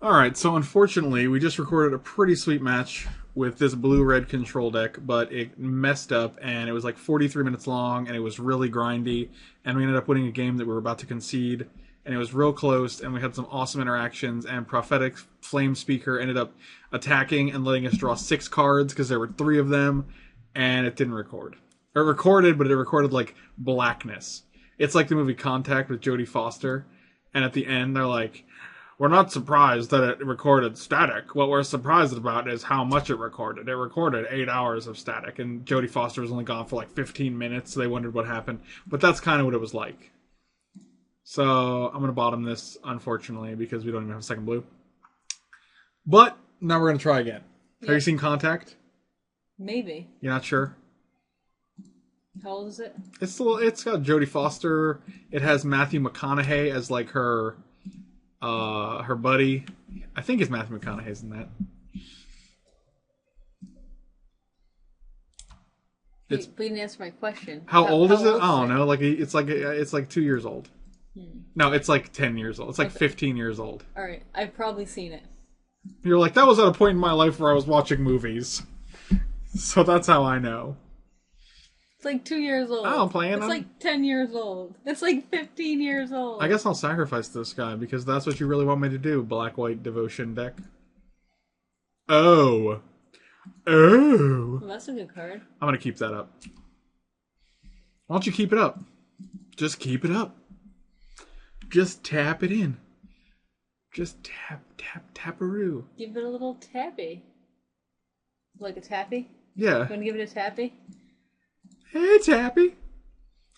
Alright, so unfortunately, we just recorded a pretty sweet match with this blue-red control deck, but it messed up, and it was like 43 minutes long, and it was really grindy, and we ended up winning a game that we were about to concede, and it was real close, and we had some awesome interactions, and Prophetic Flame Speaker ended up attacking and letting us draw 6 cards, because there were 3 of them, and it didn't record. It recorded, but it recorded, like, blackness. It's like the movie Contact with Jodie Foster, and at the end, they're like, we're not surprised that it recorded static. What we're surprised about is how much it recorded. It recorded 8 hours of static, and Jodie Foster was only gone for like 15 minutes, so they wondered what happened. But that's kind of what it was like. So I'm going to bottom this, unfortunately, because we don't even have a second blue. But now we're going to try again. Yeah. Have you seen Contact? Maybe. You're not sure? How old is it? It's got Jodie Foster. It has Matthew McConaughey as like her buddy. I think it's Matthew McConaughey's in that. But you didn't answer my question. How old is it? I don't know. Like it's like 2 years old. No, it's like 10 years old. It's like 15 years old. All right, I've probably seen it. You're like, that was at a point in my life where I was watching movies, so that's how I know. It's like 2 years old. I'm playing. It's like 10 years old. It's like 15 years old. I guess I'll sacrifice this guy because that's what you really want me to do. Black-white devotion deck. Oh. Well, that's a good card. I'm gonna keep that up. Why don't you keep it up? Just keep it up. Just tap it in. Just tap-a-roo. Give it a little tappy. Like a tappy? Yeah. You want to give it a tappy? Hey, Tappy.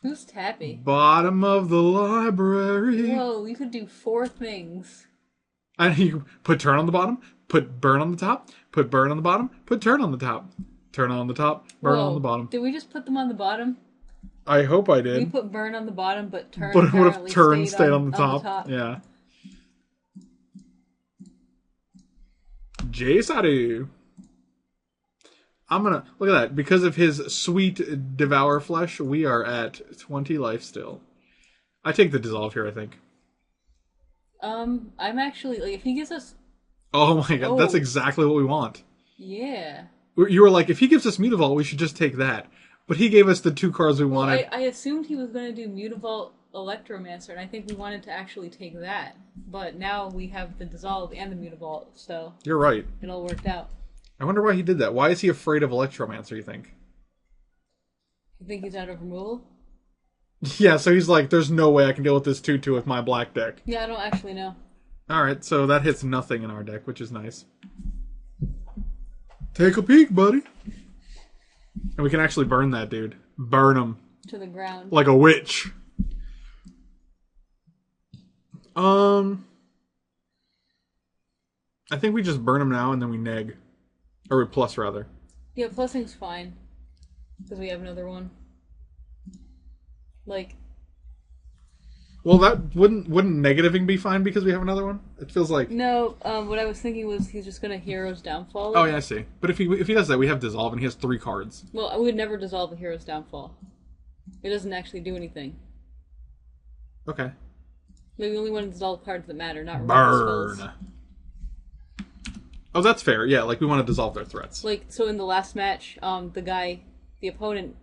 Who's Tappy? Bottom of the library. Whoa, you could do 4 things. And you put turn on the bottom, put burn on the top, put burn on the bottom, put turn on the top. Turn on the top, burn on the bottom. Did we just put them on the bottom? I hope I did. We put burn on the bottom, but turn But it would have turn stayed on the top. Yeah. Jace, I'm gonna look at that. Because of his sweet devour flesh, we are at 20 life still. I take the dissolve here, I think. I'm actually like, if he gives us. Oh my god, that's exactly what we want. Yeah. You were like, if he gives us Mutavault, we should just take that. But he gave us the 2 cards we wanted. I assumed he was going to do Mutavault Electromancer, and I think we wanted to actually take that. But now we have the dissolve and the Mutavault, so. You're right. It all worked out. I wonder why he did that. Why is he afraid of Electromancer, you think? You think he's out of removal? Yeah, so he's like, there's no way I can deal with this 2-2 with my black deck. Yeah, I don't actually know. Alright, so that hits nothing in our deck, which is nice. Take a peek, buddy. And we can actually burn that dude. Burn him. To the ground. Like a witch. I think we just burn him now and then we neg. Or we plus, rather. Yeah, plussing's fine. Because we have another one. Like... Well, that wouldn't negativing be fine because we have another one? It feels like... No, what I was thinking was he's just going to Hero's Downfall. Oh, yeah, I see. But if he does that, we have Dissolve and he has 3 cards. Well, I would never dissolve a Hero's Downfall. It doesn't actually do anything. Okay. Maybe we only want to dissolve cards that matter, not burn. Spells. Oh, that's fair. Yeah, like we want to dissolve their threats. Like, so in the last match, the opponent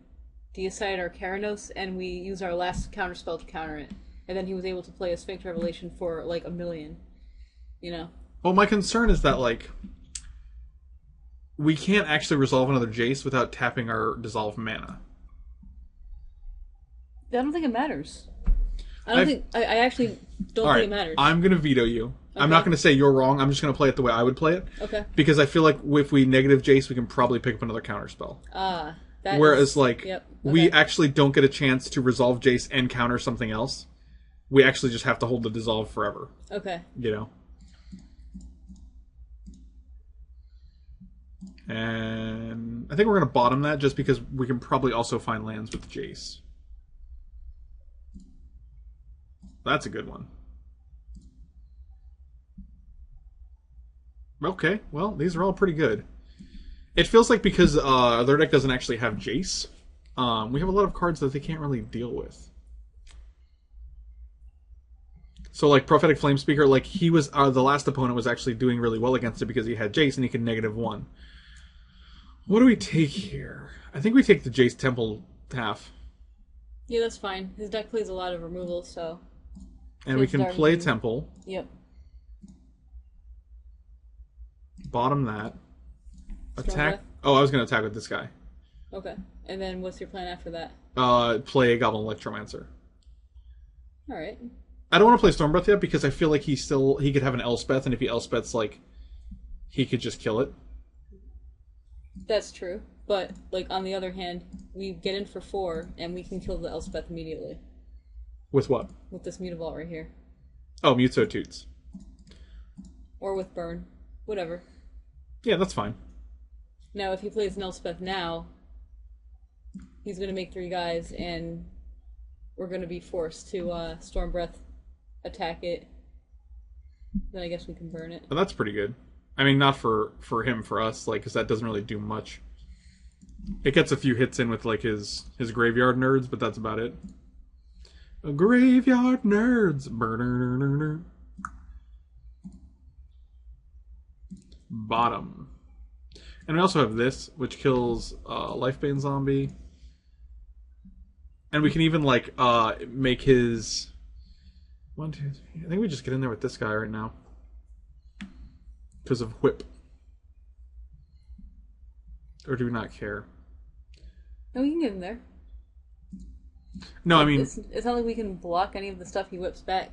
decided our Karanos, and we used our last counterspell to counter it. And then he was able to play a Sphinx Revelation for, like, 1,000,000. You know? Well, my concern is that, like, we can't actually resolve another Jace without tapping our dissolve mana. I don't think it matters. I actually don't think it matters. I'm going to veto you. Okay. I'm not going to say you're wrong. I'm just going to play it the way I would play it. Okay. Because I feel like if we negative Jace, we can probably pick up another counterspell. Whereas, we actually don't get a chance to resolve Jace and counter something else. We actually just have to hold the dissolve forever. Okay. You know? And I think we're going to bottom that just because we can probably also find lands with Jace. That's a good one. Okay, well, these are all pretty good. It feels like because their deck doesn't actually have Jace, we have a lot of cards that they can't really deal with. So like Prophetic Flame Speaker, like he was the last opponent was actually doing really well against it because he had Jace and he could -1. What do we take here? I think we take the Jace Temple half. Yeah, that's fine. His deck plays a lot of removal, so. And we can play Temple. Yep. Bottom that. Attack. Breath. Oh, I was going to attack with this guy. Okay. And then what's your plan after that? Play Goblin Electromancer. Alright. I don't want to play Storm Breath yet because I feel like he could have an Elspeth, and if he Elspeths, like, he could just kill it. That's true. But, like, on the other hand, we get in for 4, and we can kill the Elspeth immediately. With what? With this Mutavault right here. Oh, Mutso Toots. Or with Burn. Whatever. Yeah, that's fine. Now, if he plays an Elspeth now, he's going to make 3 guys, and we're going to be forced to Storm Breath, attack it. Then I guess we can burn it. Well, that's pretty good. I mean, not for him, for us, like, because that doesn't really do much. It gets a few hits in with, like, his Graveyard Nerds, but that's about it. Graveyard Nerds! Burner. Bottom. And we also have this, which kills Lifebane Zombie. And we can even, like, make his... 1, 2, 3... I think we just get in there with this guy right now. Because of Whip. Or do we not care? No, we can get in there. No, I mean... It's not like we can block any of the stuff he whips back.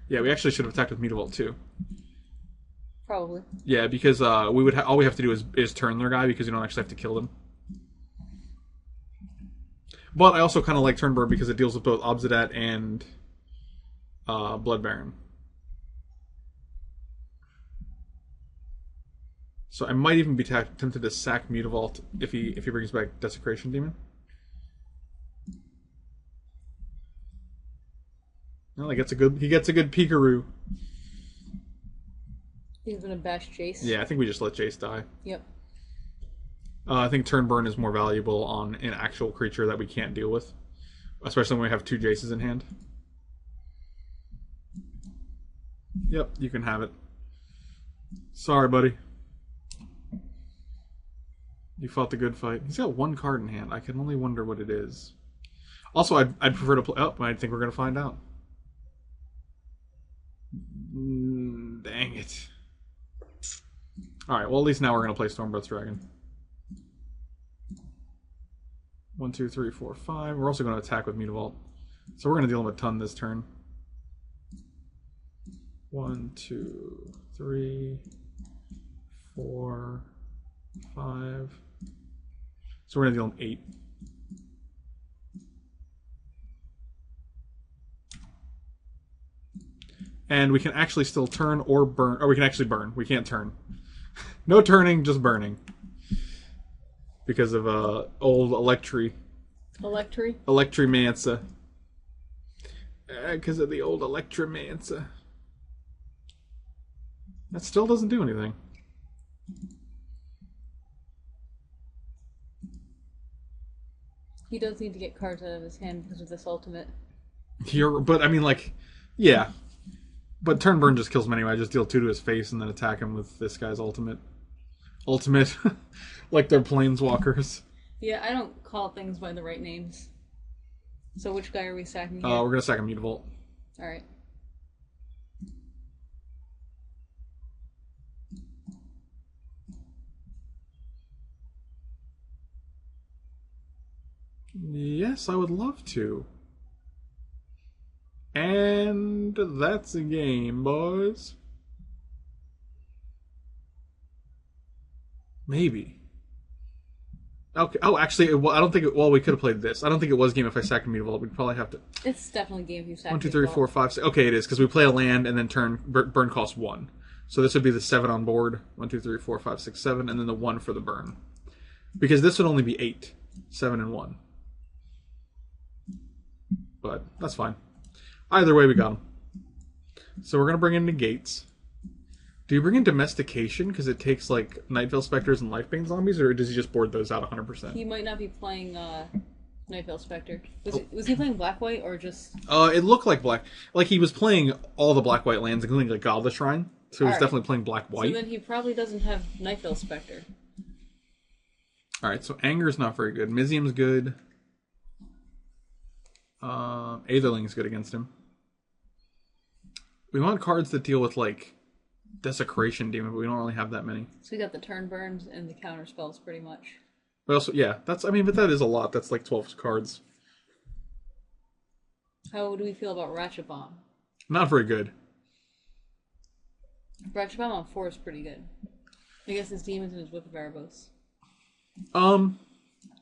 Yeah, we actually should have attacked with Mutavault too. Probably. Yeah, because we would all we have to do is turn their guy because you don't actually have to kill them. But I also kind of like Turn Burn because it deals with both Obsidat and Blood Baron. So I might even be tempted to sack Mutavault if he brings back Desecration Demon. Well, he gets a good Pikaru. He's gonna bash Jace. Yeah, I think we just let Jace die. Yep. I think Turn Burn is more valuable on an actual creature that we can't deal with, especially when we have 2 Jaces in hand. Yep, you can have it. Sorry, buddy. You fought the good fight. He's got 1 card in hand. I can only wonder what it is. Also, I'd prefer to play... Oh, I think we're going to find out. Dang it. Alright, well, at least now we're going to play Stormbreath Dragon. 1, 2, 3, 4, 5. We're also going to attack with Mutavault. So we're going to deal with a ton this turn. 1, 2, 3, 4, 5. So we're going to deal him 8. And we can actually still turn or burn. Or we can actually burn. We can't turn. No turning, just burning. Because of old Electri. Electrimancer. Because of the old Electrimancer. That still doesn't do anything. He does need to get cards out of his hand because of this ultimate. But I mean, like, yeah. But turn burn just kills him anyway. I just deal 2 to his face and then attack him with this guy's ultimate. Like they're planeswalkers. Yeah, I don't call things by the right names. So which guy are we sacking here? We're going to sack a Mutavault. Alright. Yes, I would love to. And that's a game, boys. Maybe. Okay. Oh, actually, I don't think it... Well, we could have played this. I don't think it was game if I sacked a Mutavault. We'd probably have to... It's definitely game if you sack 1, 2, 3, 4, 5, 6. Okay, it is, because we play a land and then burn costs 1. So this would be the 7 on board. 1, 2, 3, 4, 5, 6, 7, and then the 1 for the burn. Because this would only be 8. 7 and 1. But that's fine. Either way, we got him. So we're going to bring in Negates. Do you bring in Domestication because it takes, like, Night Veil Specters and Lifebane Zombies, or does he just board those out 100%? He might not be playing Nightveil Spectre. Was he playing black white or just? It looked like black. Like he was playing all the black white lands, including like Goblet Shrine. So he was definitely playing black white. So then he probably doesn't have Nightveil Spectre. All right, so Anger's not very good. Mizium's good. Aetherling's good against him. We want cards that deal with like Desecration Demon, but we don't really have that many. So we got the turn burns and the counter spells pretty much. But also, yeah, but that is a lot. That's like 12 cards. How do we feel about Ratchet Bomb? Not very good. Ratchet Bomb on 4 is pretty good. I guess his demons and his Whip of Erebos.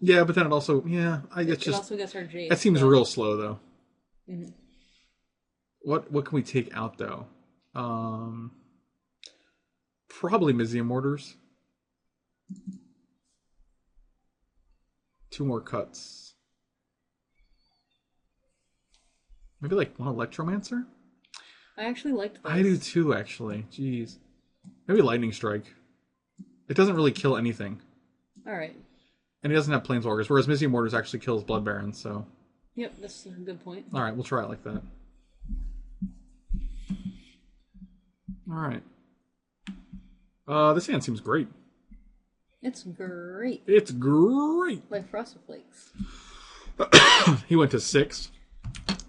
Yeah, but then it also, it also gets our Jade. That seems real slow though. Mm-hmm. What can we take out though? Probably Mizium Mortars. 2 more cuts. Maybe like one Electromancer? I actually liked those. I do too, actually. Jeez. Maybe Lightning Strike. It doesn't really kill anything. Alright. And he doesn't have Planeswalkers, whereas Mizium Mortars actually kills Blood Barons, so... Yep, that's a good point. Alright, we'll try it like that. Alright. This hand seems great. It's great. It's great! Like Frosted Flakes. He went to 6,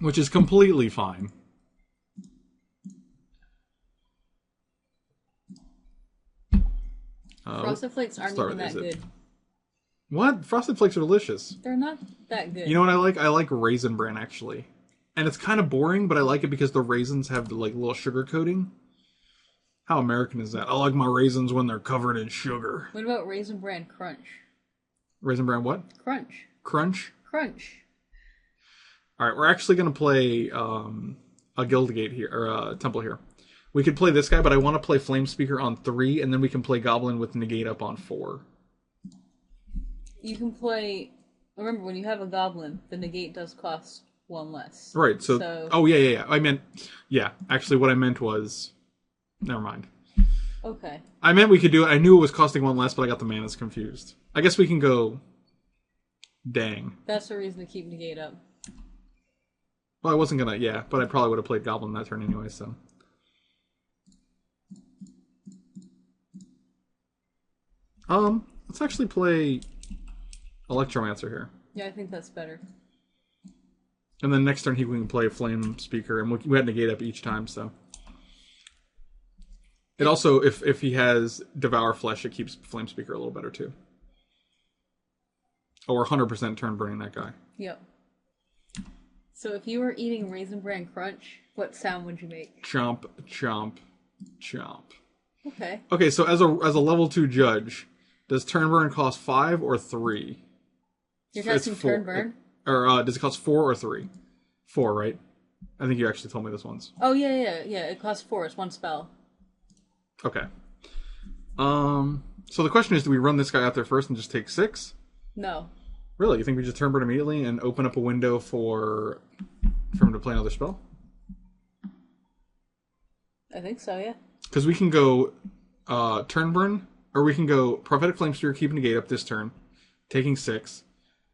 which is completely fine. Frosted Flakes aren't even that good. What? Frosted Flakes are delicious. They're not that good. You know what I like? I like Raisin Bran, actually. And it's kind of boring, but I like it because the raisins have the like little sugar coating. How American is that? I like my raisins when they're covered in sugar. What about Raisin Bran Crunch? Raisin Bran what? Crunch. Crunch? Crunch. Alright, we're actually going to play a Guildgate here, or a Temple here. We could play this guy, but I want to play Flame Speaker on 3, and then we can play Goblin with Negate up on 4. You can play... Remember, when you have a Goblin, the Negate does cost 1 less. Right, so... Oh, yeah. I meant... Yeah, actually what I meant was... Never mind. Okay. I meant we could do it. I knew it was costing 1 less, but I got the manas confused. I guess we can go... Dang. That's the reason to keep Negate up. Well, I wasn't gonna... Yeah, but I probably would have played Goblin that turn anyway, so... Let's actually play Electromancer here. Yeah, I think that's better. And then next turn we can play Flame Speaker, and we had Negate up each time, so... It also, if he has Devour Flesh, it keeps Flame Speaker a little better too. Oh, we're 100% turn burning that guy. Yep. So if you were eating Raisin Bran Crunch, what sound would you make? Chomp, chomp, chomp. Okay. Okay, so as a level 2 judge, does turn burn cost 5 or 3? You're testing turn burn? Or does it cost 4 or 3? 4, right? I think you actually told me this once. Oh, yeah. It costs 4. It's 1 spell. Okay. So the question is, do we run this guy out there first and just take 6? No. Really? You think we just turn burn immediately and open up a window for him to play another spell? I think so, yeah. Because we can go turn burn, or we can go Prophetic Flame Spear, keep Negate up this turn, taking 6.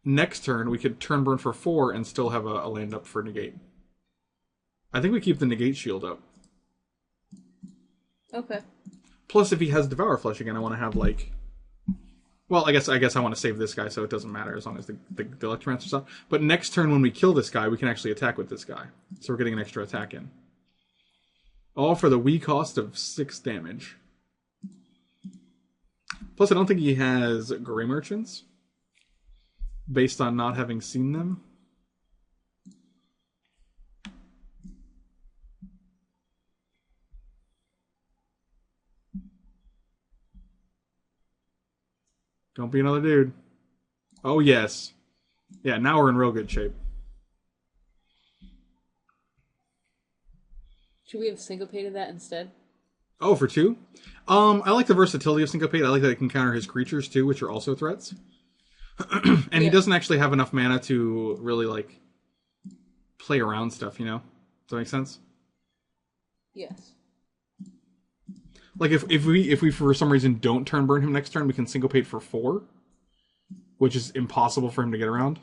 Next turn, we could turn burn for 4 and still have a land up for Negate. I think we keep the Negate shield up. Okay. Plus, if he has Devour Flesh again, I want to have, like... Well, I guess I want to save this guy, so it doesn't matter as long as the Electromancer's up. But next turn, when we kill this guy, we can actually attack with this guy. So we're getting an extra attack in. All for the wee cost of 6 damage. Plus, I don't think he has Grey Merchants, based on not having seen them. Don't be another dude. Oh, yes. Yeah, now we're in real good shape. Should we have syncopated that instead? Oh, for 2? I like the versatility of Syncopate. I like that it can counter his creatures, too, which are also threats. And he doesn't actually have enough mana to really, like, play around stuff, you know? Does that make sense? Yes. Like, if we for some reason don't turn burn him next turn, we can Syncopate for 4, which is impossible for him to get around.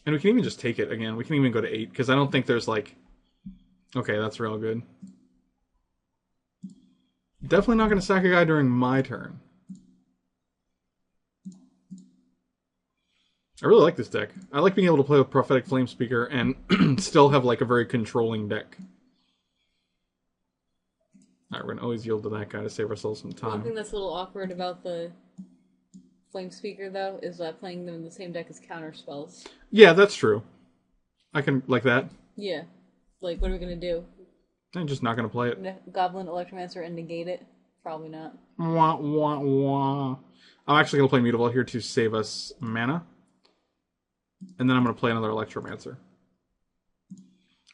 And we can even just take it again. We can even go to 8, because I don't think there's like... Okay, that's real good. Definitely not going to sack a guy during my turn. I really like this deck. I like being able to play with Prophetic Flame Speaker and still have like a very controlling deck. Alright, we're going to always yield to that guy to save ourselves some time. One thing that's a little awkward about the Flame Speaker, though, is playing them in the same deck as counter spells. Yeah, that's true. I can, like that. Yeah. Like, what are we going to do? I'm just not going to play it. Goblin, Electromancer, and negate it? Probably not. Wah, wah, wah. I'm actually going to play Mutavault here to save us mana. And then I'm going to play another Electromancer.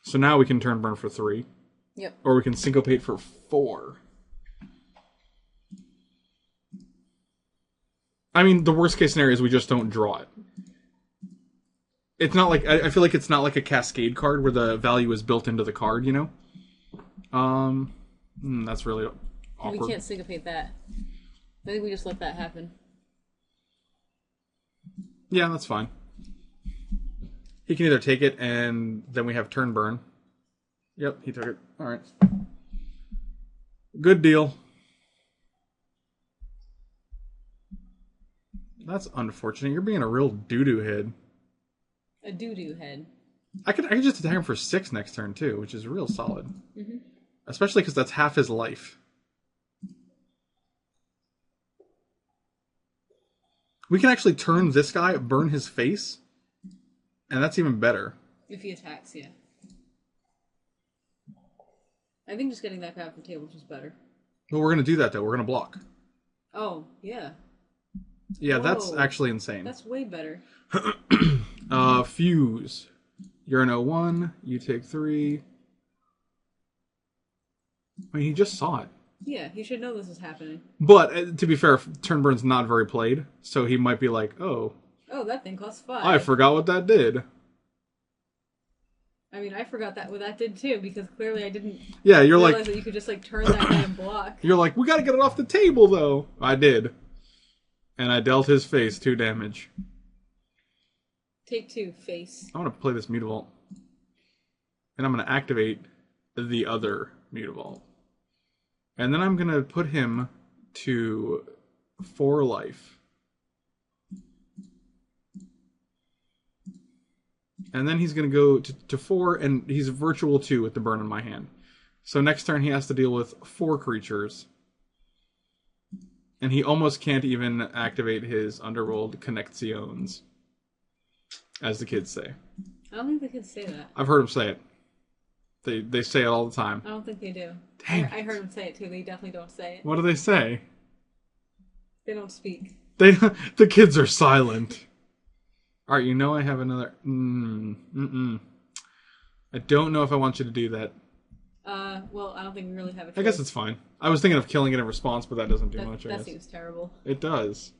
So now we can turn burn for 3. Yep. Or we can syncopate for 4. I mean, the worst case scenario is we just don't draw it. It's not like... I feel like it's not like a Cascade card where the value is built into the card, you know? That's really awkward. We can't syncopate that. I think we just let that happen. Yeah, that's fine. He can either take it and then we have turn burn. Yep, he took it. Alright. Good deal. That's unfortunate. You're being a real doo-doo head. A doo-doo head. I could just attack him for 6 next turn too, which is real solid. Mm-hmm. Especially because that's half his life. We can actually turn this guy, burn his face, and that's even better. If he attacks, yeah. I think just getting that guy off the table is just better. Well, we're going to do that, though. We're going to block. Oh, yeah. Yeah, Whoa. That's actually insane. That's way better. Fuse. You're an 0-1. You take 3. I mean, he just saw it. Yeah, he should know this is happening. But, to be fair, Turnburn's not very played, so he might be like, oh, that thing costs 5. I forgot what that did. I mean, I forgot what that did too, because clearly I didn't you're realize like, that you could just like turn that guy and block. You're like, we gotta get it off the table, though. I did. And I dealt his face 2 damage. Take 2, face. I'm gonna play this Mutavault. And I'm gonna activate the other Mutavault. And then I'm gonna put him to 4 life. And then he's going to go to 4, and he's virtual 2 with the burn in my hand. So next turn he has to deal with 4 creatures. And he almost can't even activate his Underworld Connections, as the kids say. I don't think the kids say that. I've heard them say it. They say it all the time. I don't think they do. Dang I heard them say it too. They definitely don't say it. What do they say? They don't speak. The kids are silent. Alright, you know I have another... I don't know if I want you to do that. Well, I don't think we really have a choice. I guess it's fine. I was thinking of killing it in response, but that doesn't do much, I guess. That seems terrible. It does.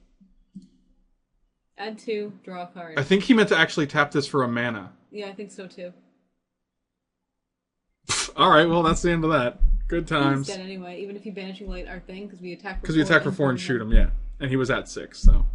Add 2, draw a card. I think he meant to actually tap this for a mana. Yeah, I think so too. Alright, well, that's the end of that. Good times. He's dead anyway, even if you banishing light our thing, because we attack for 4. Because we attack for 4 and shoot him, yeah. And he was at 6, so...